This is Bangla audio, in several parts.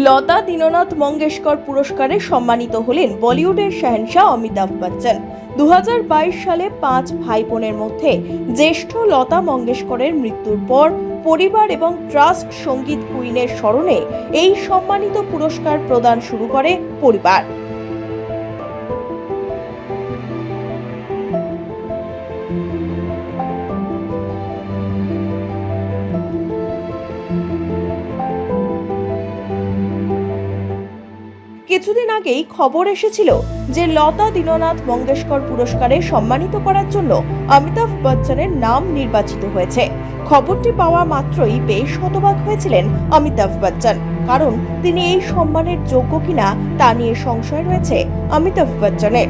লতা দীননাথ মঙ্গেশকর পুরস্কারে সম্মানিত হলেন বলিউডের শাহেনশাহ অমিতাভ বচ্চন। 2022 সালে 5 ভাই বোনের মধ্যে জ্যেষ্ঠ লতা মঙ্গেশকরের মৃত্যুর পর পরিবার এবং ট্রাস্ট সঙ্গীত কুইনের স্মরণে এই সম্মানিত পুরস্কার প্রদান শুরু করে পরিবার। কিছুদিন আগেই খবর এসেছিল যে লতা দীননাথ মঙ্গেশকর পুরস্কারে সম্মানিত করার জন্য অমিতাভ বচ্চনের নাম নির্বাচিত হয়েছে। খবরটি পাওয়া মাত্রই বেশ হতবাক হয়েছিলেন অমিতাভ বচ্চন, কারণ তিনি এই সম্মানের যোগ্য কিনা তা নিয়ে সংশয় রয়েছে অমিতাভ বচ্চনের।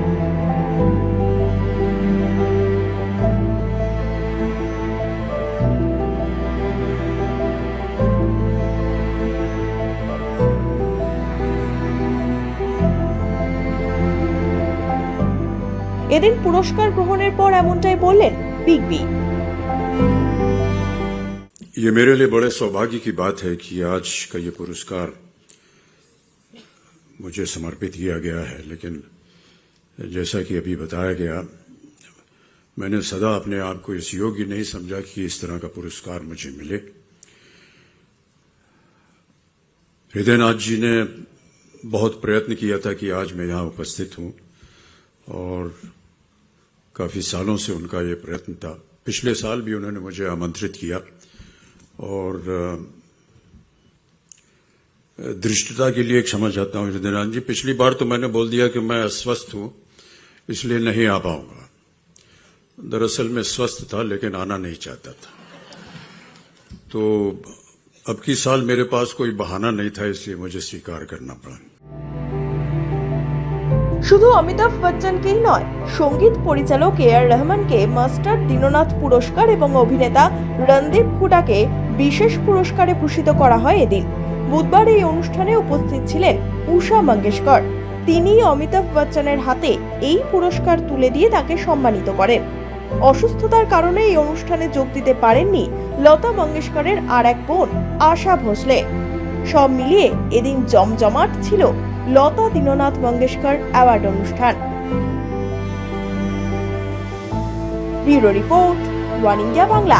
এদিন পুরস্কার গ্রহণের পর এমনটাই বললেন বিগ বি। ये मेरे लिए बड़े सौभाग्य की बात है कि आज का ये पुरस्कार मुझे समर्पित किया गया है, लेकिन जैसा कि अभी बताया गया, मैंने सदा अपने आप को इस योग्य नहीं समझा कि इस तरह का पुरस्कार मुझे मिले। हृदयनाथ जी ने बहुत प्रयत्न किया था कि आज मैं यहाँ उपस्थित हूँ, और काफी सालों से उनका ये प्रयत्न था। पिछले साल भी उन्होंने मुझे आमंत्रित किया, और दृष्टता के लिए क्षमा चाहता हूं हृदयनाथ जी। पिछली बार तो मैंने बोल दिया कि मैं अस्वस्थ हूं, इसलिए नहीं आ पाऊंगा। दरअसल मैं स्वस्थ था लेकिन आना नहीं चाहता था, तो अब की साल मेरे पास कोई बहाना नहीं था, इसलिए मुझे स्वीकार करना पड़ा। শুধু অমিতাভ বচ্চনকেই নয়, সঙ্গীত পরিচালক এ.আর রহমানকে মাস্টার দীননাথ পুরস্কার এবং অভিনেতা রণদীপ হুডাকে বিশেষ পুরস্কারে ভূষিত করা হয় এদিন। বুধবার এই অনুষ্ঠানে উপস্থিত ছিলেন উষা মঙ্গেশকর। তিনি অমিতাভ বচ্চনের হাতে এই পুরস্কার তুলে দিয়ে তাকে সম্মানিত করেন। অসুস্থতার কারণে এই অনুষ্ঠানে যোগ দিতে পারেননি লতা মঙ্গেশকরের আর এক বোন আশা ভোসলে। সব মিলিয়ে এদিন জমজমাট ছিল লতা দীননাথ মঙ্গেশকর অ্যাওয়ার্ড অনুষ্ঠান। Bureau report, one India Bangla.